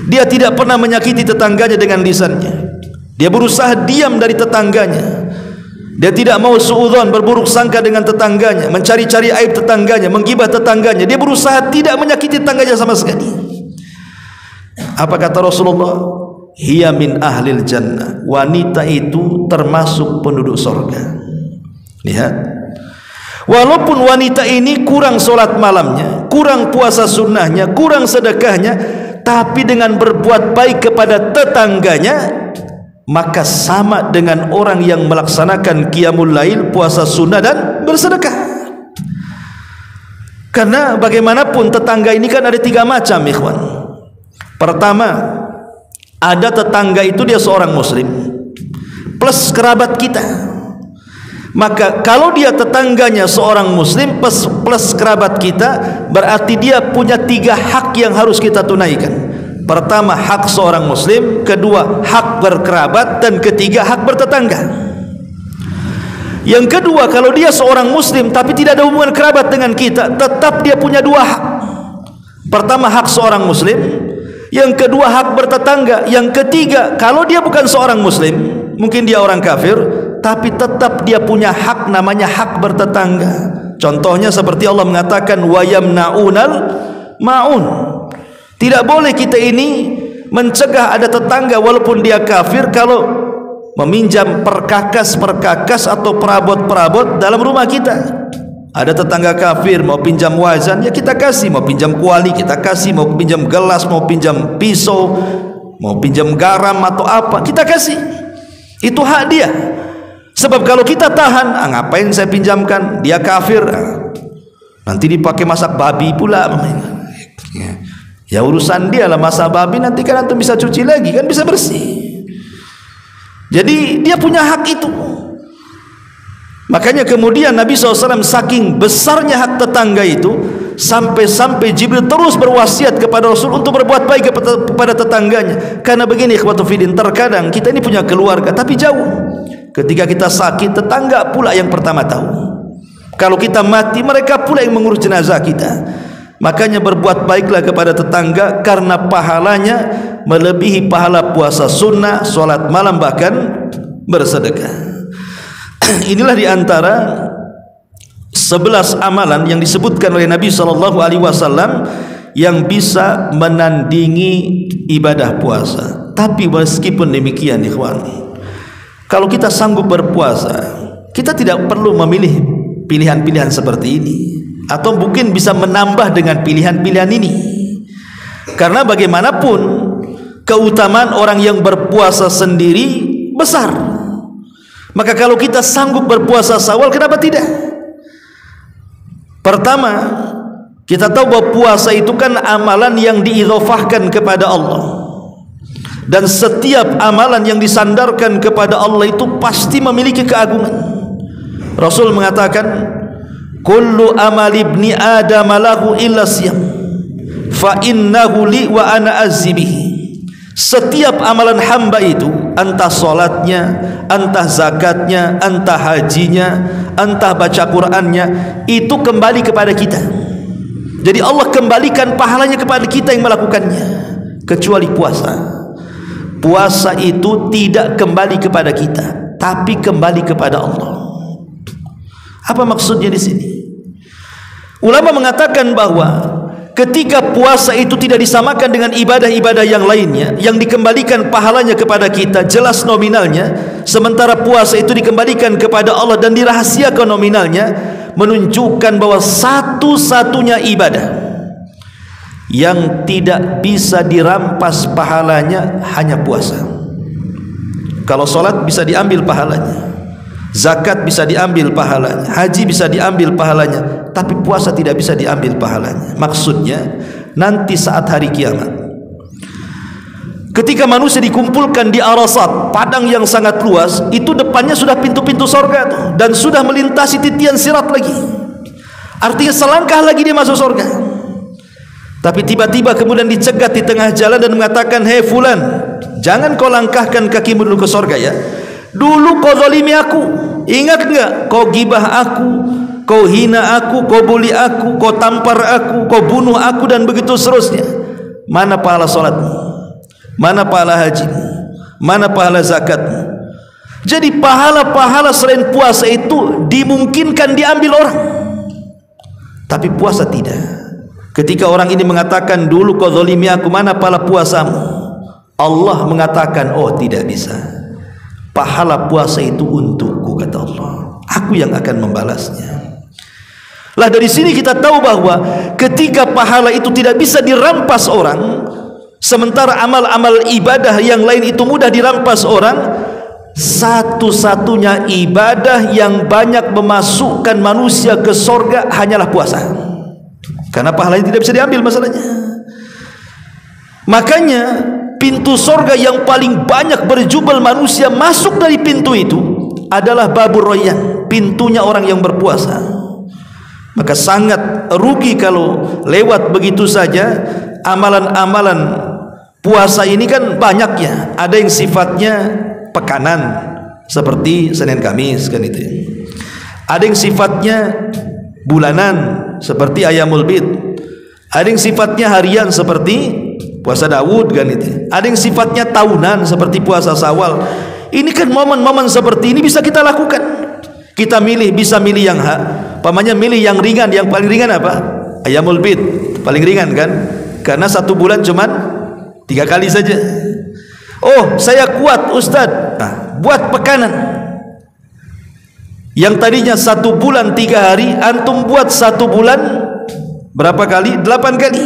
Dia tidak pernah menyakiti tetangganya dengan lisannya. Dia berusaha diam dari tetangganya. Dia tidak mau suudzon, berburuk sangka dengan tetangganya, mencari-cari aib tetangganya, menggibah tetangganya. Dia berusaha tidak menyakiti tetangganya sama sekali. Apa kata Rasulullah? Hiya min ahlil jannah. Wanita itu termasuk penduduk surga. Lihat, walaupun wanita ini kurang solat malamnya, kurang puasa sunnahnya, kurang sedekahnya, tapi dengan berbuat baik kepada tetangganya, maka sama dengan orang yang melaksanakan qiyamul lail, puasa sunnah dan bersedekah. Karena bagaimanapun tetangga ini kan ada tiga macam, ikhwan. Pertama, ada tetangga itu dia seorang muslim plus kerabat kita. Maka kalau dia tetangganya seorang muslim plus kerabat kita, berarti dia punya tiga hak yang harus kita tunaikan. Pertama, hak seorang muslim, kedua, hak berkerabat, dan ketiga, hak bertetangga. Yang kedua, kalau dia seorang muslim tapi tidak ada hubungan kerabat dengan kita, tetap dia punya dua hak. Pertama, hak seorang muslim. Yang kedua, hak bertetangga. Yang ketiga, kalau dia bukan seorang muslim, mungkin dia orang kafir, tapi tetap dia punya hak, namanya hak bertetangga. Contohnya seperti Allah mengatakan wa yamna'unal ma'un. Tidak boleh kita ini mencegah ada tetangga walaupun dia kafir kalau meminjam perkakas atau perabot-perabot dalam rumah kita. Ada tetangga kafir mau pinjam wazan, ya kita kasih. Mau pinjam kuali kita kasih. Mau pinjam gelas, mau pinjam pisau, mau pinjam garam atau apa, kita kasih. Itu hak dia. Sebab kalau kita tahan, ngapain saya pinjamkan, dia kafir, nanti dipakai masak babi pula. Ya urusan dia lah, masak babi nanti kan antum bisa cuci lagi, kan bisa bersih. Jadi dia punya hak itu. Makanya kemudian Nabi SAW saking besarnya hak tetangga itu, sampai-sampai Jibril terus berwasiat kepada Rasul untuk berbuat baik kepada tetangganya. Karena begini ikhwatu fiddin, terkadang kita ini punya keluarga tapi jauh. Ketika kita sakit, tetangga pula yang pertama tahu. Kalau kita mati, mereka pula yang mengurus jenazah kita. Makanya berbuat baiklah kepada tetangga, karena pahalanya melebihi pahala puasa sunnah, solat malam, bahkan bersedekah. Inilah diantara 11 amalan yang disebutkan oleh Nabi SAW yang bisa menandingi ibadah puasa. Tapi meskipun demikian ikhwan, kalau kita sanggup berpuasa, kita tidak perlu memilih pilihan-pilihan seperti ini, atau mungkin bisa menambah dengan pilihan-pilihan ini. Karena bagaimanapun keutamaan orang yang berpuasa sendiri besar. Maka kalau kita sanggup berpuasa Syawal, kenapa tidak? Pertama, kita tahu bahwa puasa itu kan amalan yang diidhofahkan kepada Allah. Dan setiap amalan yang disandarkan kepada Allah itu pasti memiliki keagungan. Rasul mengatakan, kullu amal ibni adam lahu illa siyam fa innahu li wa ana azzibihi. Setiap amalan hamba itu, entah solatnya, entah zakatnya, entah hajinya, entah baca Qur'annya, itu kembali kepada kita. Jadi Allah kembalikan pahalanya kepada kita yang melakukannya, kecuali puasa. Puasa itu tidak kembali kepada kita, tapi kembali kepada Allah. Apa maksudnya di sini? Ulama mengatakan bahwa ketika puasa itu tidak disamakan dengan ibadah-ibadah yang lainnya, yang dikembalikan pahalanya kepada kita, jelas nominalnya, sementara puasa itu dikembalikan kepada Allah dan dirahasiakan nominalnya, menunjukkan bahwa satu-satunya ibadah yang tidak bisa dirampas pahalanya hanya puasa. Kalau sholat bisa diambil pahalanya, zakat bisa diambil pahalanya, haji bisa diambil pahalanya, tapi puasa tidak bisa diambil pahalanya. Maksudnya nanti saat hari kiamat, ketika manusia dikumpulkan di Arasat, padang yang sangat luas, itu depannya sudah pintu-pintu sorga tuh, dan sudah melintasi titian sirat lagi. Artinya selangkah lagi dia masuk sorga. Tapi tiba-tiba kemudian dicegat di tengah jalan dan mengatakan, hei fulan, jangan kau langkahkan kakimu dulu ke sorga ya. Dulu kau zalimi aku, ingat enggak? Kau gibah aku, kau hina aku, kau bully aku, kau tampar aku, kau bunuh aku, dan begitu seterusnya. Mana pahala salatmu? Mana pahala hajimu? Mana pahala zakatmu? Jadi pahala-pahala selain puasa itu dimungkinkan diambil orang, tapi puasa tidak. Ketika orang ini mengatakan, dulu kau zalimi aku, mana pahala puasamu? Allah mengatakan, oh tidak bisa. Pahala puasa itu untukku, kata Allah. Aku yang akan membalasnya. Lah dari sini kita tahu bahwa ketika pahala itu tidak bisa dirampas orang, sementara amal-amal ibadah yang lain itu mudah dirampas orang, satu-satunya ibadah yang banyak memasukkan manusia ke sorga hanyalah puasa. Karena pahalanya tidak bisa diambil masalahnya. Makanya pintu sorga yang paling banyak berjubel manusia masuk dari pintu itu adalah babur royan, pintunya orang yang berpuasa. Maka sangat rugi kalau lewat begitu saja. Amalan-amalan puasa ini kan banyak ya. Ada yang sifatnya pekanan seperti Senin Kamis kan itu. Ada yang sifatnya bulanan seperti Ayyamul Bid. Ada yang sifatnya harian seperti puasa Daud kan itu. Ada yang sifatnya tahunan seperti puasa Syawal. Ini kan momen-momen seperti ini bisa kita lakukan. Kita milih, bisa milih yang pamannya milih yang ringan. Yang paling ringan apa? Ayyamul Bid, paling ringan kan? Karena satu bulan cuman 3 kali saja. Oh, saya kuat Ustadz. Nah, buat pekanan. Yang tadinya 1 bulan 3 hari, antum buat 1 bulan berapa kali? 8 kali.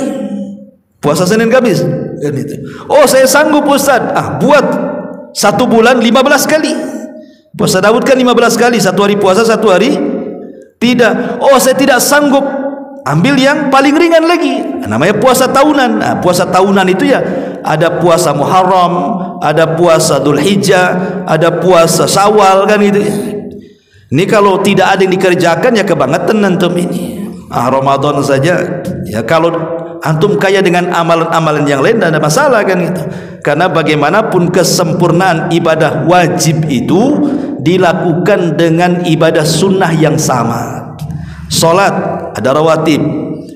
Puasa Senin Kamis kan itu. Oh saya sanggup Ustaz, buat 1 bulan 15 kali. Puasa Daud kan 15 kali, 1 hari puasa 1 hari tidak. Oh saya tidak sanggup, ambil yang paling ringan lagi, namanya puasa tahunan. Puasa tahunan itu ya ada puasa Muharram, ada puasa Dzulhijjah, ada puasa Syawal kan gitu. Ini kalau tidak ada yang dikerjakan ya kebangetan antum ini. Ramadan saja ya, kalau antum kaya dengan amalan-amalan yang lain tidak ada masalah kan gitu. Karena bagaimanapun kesempurnaan ibadah wajib itu dilakukan dengan ibadah sunnah yang sama. Salat ada rawatib,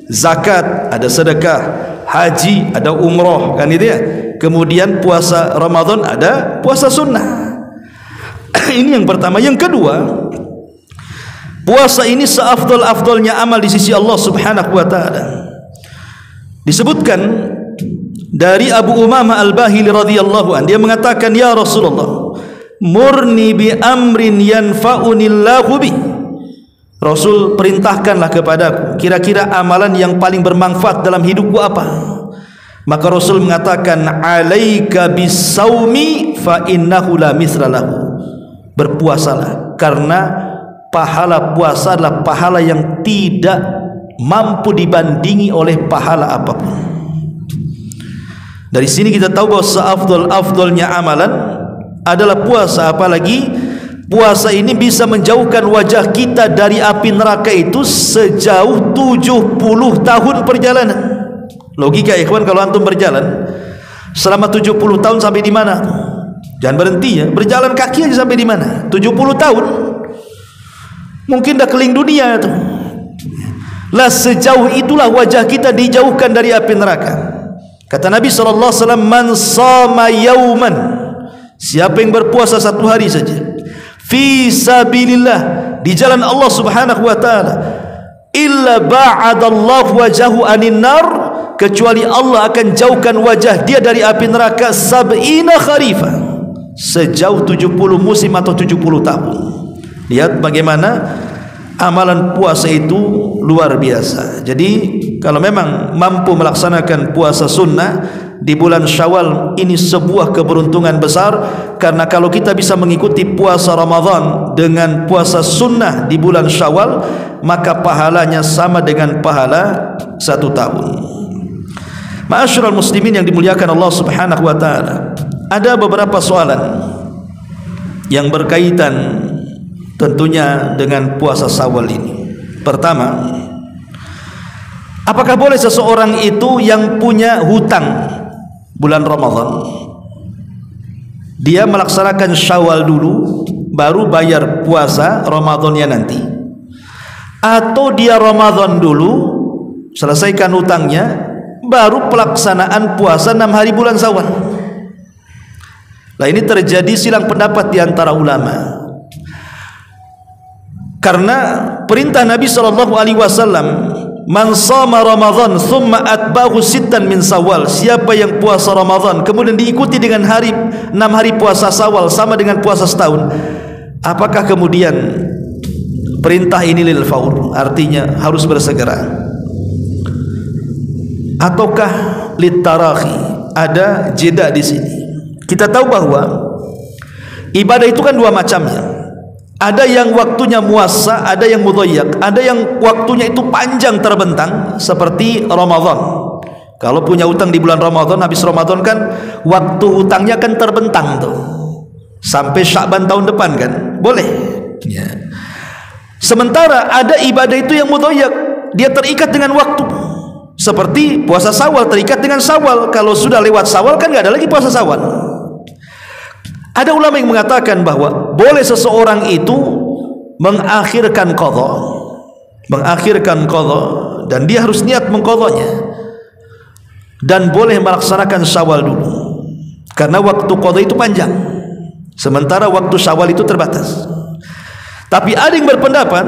zakat ada sedekah, haji ada umroh kan itu ya. Kemudian puasa Ramadan ada puasa sunnah. Ini yang pertama. Yang kedua, puasa ini seafdal-afdalnya amal di sisi Allah Subhanahu wa taala. Disebutkan dari Abu Umamah Al-Bahili radhiyallahu anhu, dia mengatakan, ya Rasulullah, murni bi amrin yanfa'unillahu bi. Rasul perintahkanlah kepadaku kira-kira amalan yang paling bermanfaat dalam hidupku apa. Maka Rasul mengatakan, alaika bisawmi fa innahu la misralahu. Berpuasalah, karena pahala puasa adalah pahala yang tidak mampu dibandingi oleh pahala apapun. Dari sini kita tahu bahwa seafdal-afdalnya amalan adalah puasa. Apalagi puasa ini bisa menjauhkan wajah kita dari api neraka itu sejauh 70 tahun perjalanan. Logika ikhwan, kalau antum berjalan selama 70 tahun sampai di mana? Jangan berhenti ya, berjalan kaki aja sampai di mana? 70 tahun. Mungkin dah keliling dunia itu. Lah sejauh itulah wajah kita dijauhkan dari api neraka. Kata Nabi SAW, man sama yauman, siapa yang berpuasa 1 hari saja fi sabilillah, di jalan Allah Subhanahu wa taala, illa ba'adallahu wajahu anin nar, kecuali Allah akan jauhkan wajah dia dari api neraka sab'ina kharifah, sejauh 70 musim atau 70 tahun. Lihat bagaimana amalan puasa itu luar biasa. Jadi kalau memang mampu melaksanakan puasa sunnah di bulan Syawal, ini sebuah keberuntungan besar. Karena kalau kita bisa mengikuti puasa Ramadan dengan puasa sunnah di bulan Syawal, maka pahalanya sama dengan pahala 1 tahun. Ma'asyiral muslimin yang dimuliakan Allah Subhanahu wa taala, ada beberapa soalan yang berkaitan tentunya dengan puasa Syawal ini. Pertama, apakah boleh seseorang itu yang punya hutang bulan Ramadan, dia melaksanakan Syawal dulu baru bayar puasa Ramadannya nanti, atau dia Ramadan dulu selesaikan hutangnya baru pelaksanaan puasa 6 hari bulan Syawal? Nah, ini terjadi silang pendapat di antara ulama. Karena perintah Nabi SAW, man shama Ramadan thumma atba'ahu sittan min Syawal, siapa yang puasa Ramadan kemudian diikuti dengan 6 hari puasa Syawal sama dengan puasa setahun, apakah kemudian perintah ini lil faur, artinya harus bersegera, ataukah lit tarahi, ada jeda di sini? Kita tahu bahwa ibadah itu kan 2 macamnya. Ada yang waktunya muassa, ada yang mudhayyak, ada yang waktunya itu panjang terbentang seperti Ramadan. Kalau punya hutang di bulan Ramadan, habis Ramadan kan waktu hutangnya kan terbentang tuh sampai Sya'ban tahun depan kan, boleh ya. Sementara ada ibadah itu yang mudhayyak, dia terikat dengan waktu, seperti puasa Syawal terikat dengan Syawal. Kalau sudah lewat Syawal kan nggak ada lagi puasa Syawal. Ada ulama yang mengatakan bahwa boleh seseorang itu mengakhirkan qadha, dan dia harus niat mengqadhanya, dan boleh melaksanakan Syawal dulu karena waktu qadha itu panjang, sementara waktu Syawal itu terbatas. Tapi ada yang berpendapat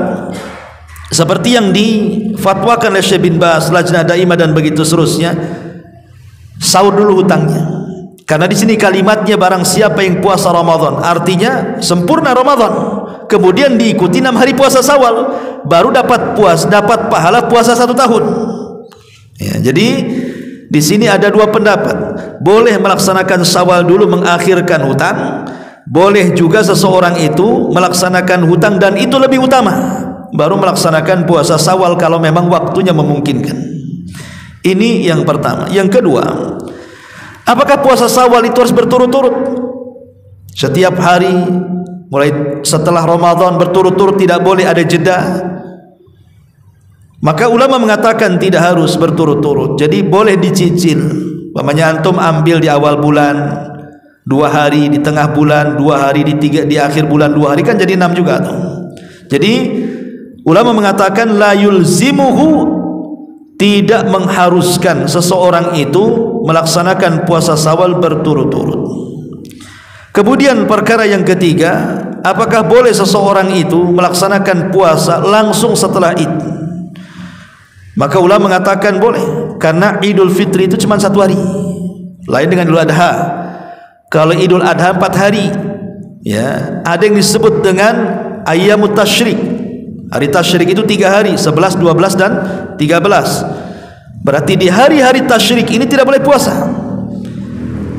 seperti yang difatwakan oleh Syekh bin Baz, Lajnah Daimah dan begitu seterusnya, sahur dulu hutangnya. Karena di sini kalimatnya barang siapa yang puasa Ramadan, artinya sempurna Ramadan, kemudian diikuti 6 hari puasa Syawal, baru dapat pahala puasa 1 tahun. Ya, jadi Di sini ada dua pendapat. Boleh melaksanakan Syawal dulu mengakhirkan hutang, boleh juga seseorang itu melaksanakan hutang dan itu lebih utama, baru melaksanakan puasa Syawal kalau memang waktunya memungkinkan. Ini yang pertama. Yang kedua, apakah puasa Syawal itu harus berturut-turut? Setiap hari mulai setelah Ramadan berturut-turut, tidak boleh ada jeda? Maka ulama mengatakan tidak harus berturut-turut. Jadi boleh dicicil. Umpamanya antum ambil di awal bulan 2 hari, di tengah bulan 2 hari, di akhir bulan 2 hari, kan jadi 6 juga tuh. Jadi ulama mengatakan la yulzimuhu, tidak mengharuskan seseorang itu melaksanakan puasa Syawal berturut-turut. Kemudian perkara yang ketiga, apakah boleh seseorang itu melaksanakan puasa langsung setelah Id? Maka ulama mengatakan boleh, karena Idul Fitri itu cuma 1 hari, lain dengan Idul Adha. Kalau Idul Adha 4 hari, ya, ada yang disebut dengan Ayyamut Tasyrik. Hari Tasyrik itu 3 hari, 11, 12 dan 13. Berarti di hari-hari Tasyrik ini tidak boleh puasa.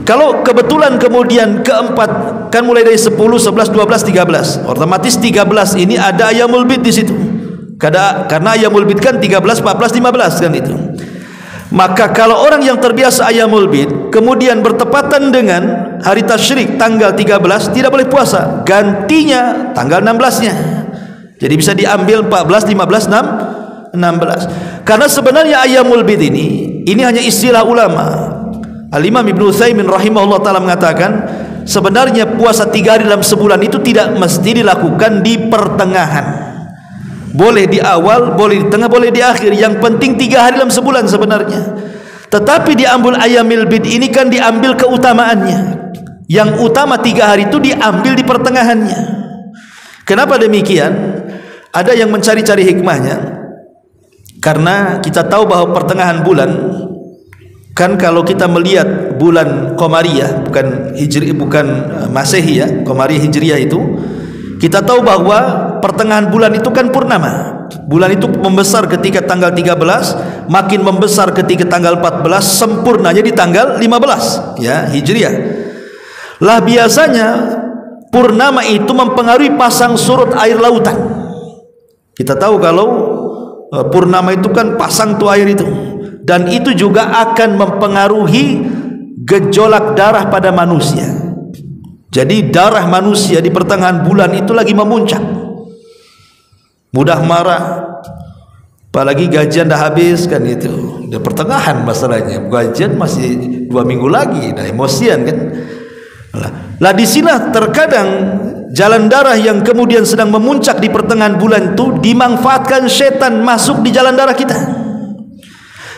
Kalau kebetulan kemudian keempat, kan mulai dari 10, 11, 12, 13, otomatis 13 ini ada Ayyamul Bid di situ. Karena Ayyamul Bid kan 13, 14, 15 kan itu. Maka kalau orang yang terbiasa Ayyamul Bid kemudian bertepatan dengan hari Tasyrik tanggal 13, tidak boleh puasa, gantinya tanggal 16-nya. Jadi bisa diambil 14, 15, 16. Karena sebenarnya Ayyamul Bid ini hanya istilah ulama. Al-Imam Ibnu Utsaimin rahimahullah taala mengatakan, sebenarnya puasa 3 hari dalam sebulan itu tidak mesti dilakukan di pertengahan. Boleh di awal, boleh di tengah, boleh di akhir. Yang penting 3 hari dalam sebulan sebenarnya. Tetapi diambil Ayyamul Bid ini kan diambil keutamaannya. Yang utama 3 hari itu diambil di pertengahannya. Kenapa demikian? Ada yang mencari-cari hikmahnya. Karena kita tahu bahwa pertengahan bulan, kan kalau kita melihat bulan Qamariyah, bukan Hijri, bukan Masehi ya, Qamariyah Hijriyah itu, kita tahu bahwa pertengahan bulan itu kan purnama. Bulan itu membesar ketika tanggal 13, makin membesar ketika tanggal 14, sempurnanya di tanggal 15 ya, Hijriyah. Lah biasanya purnama itu mempengaruhi pasang surut air lautan. Kita tahu kalau purnama itu kan pasang tuh air itu, dan itu juga akan mempengaruhi gejolak darah pada manusia. Jadi darah manusia di pertengahan bulan itu lagi memuncak, mudah marah, apalagi gajian dah habis kan itu, di pertengahan masalahnya, gajian masih 2 minggu lagi, dah emosian kan. Lah di sini terkadang jalan darah yang kemudian sedang memuncak di pertengahan bulan itu dimanfaatkan setan masuk di jalan darah kita.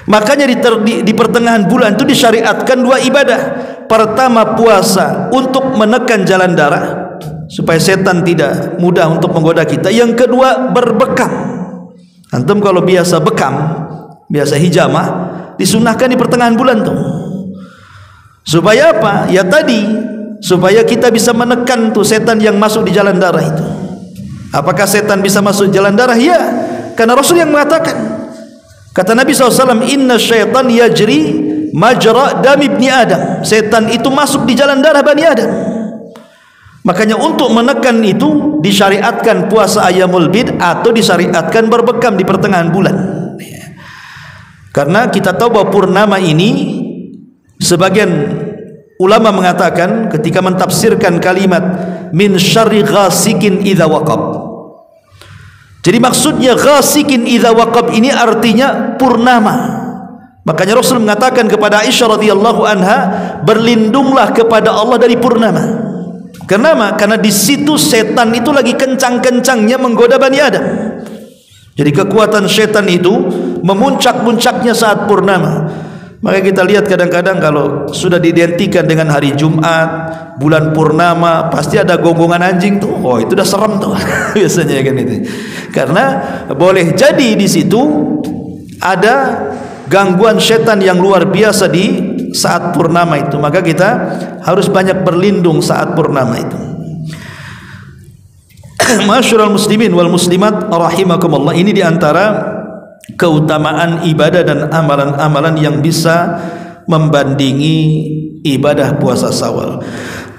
Makanya di pertengahan bulan itu disyariatkan 2 ibadah. Pertama puasa untuk menekan jalan darah supaya setan tidak mudah untuk menggoda kita. Yang kedua berbekam. Antum kalau biasa bekam, biasa hijamah, disunahkan di pertengahan bulan tuh. Supaya apa? Ya tadi, supaya kita bisa menekan tuh setan yang masuk di jalan darah itu. Apakah setan bisa masuk jalan darah? Ya, karena Rasul yang mengatakan. Kata Nabi SAW, inna syaitan yajri majra dam ibni Adam. Setan itu masuk di jalan darah Bani Adam. Makanya untuk menekan itu disyariatkan puasa Ayyamul Bid atau disyariatkan berbekam di pertengahan bulan. Karena kita tahu bahwa purnama ini, sebagian ulama mengatakan ketika mentafsirkan kalimat min syarri ghasikin idza waqab. Jadi maksudnya ghasikin idza waqab ini artinya purnama. Makanya Rasul mengatakan kepada Aisyah radhiyallahu anha, berlindunglah kepada Allah dari purnama. Kenapa? Karena di situ setan itu lagi kencang-kencangnya menggoda Bani Adam. Jadi kekuatan setan itu memuncak-muncaknya saat purnama. Maka kita lihat kadang-kadang kalau sudah diidentikan dengan hari Jumat, bulan purnama, pasti ada gonggongan anjing tuh. Oh, itu udah serem tuh. Biasanya kan itu. Karena boleh jadi di situ ada gangguan setan yang luar biasa di saat purnama itu. Maka kita harus banyak berlindung saat purnama itu. Masyarul muslimin wal muslimat rahimakumullah, ini diantara keutamaan ibadah dan amalan-amalan yang bisa membandingi ibadah puasa Syawal.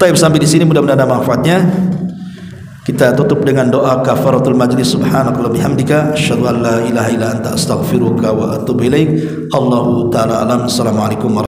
Taib, sampai di sini mudah-mudahan ada manfaatnya. Kita tutup dengan doa kafaratul majlis. Subhanakallah bihamdika asyhadu an la ilaha illa anta astaghfiruka wa atubu ilaik. Allahu taala alam. Assalamualaikum warahmatullahi wabarakatuh.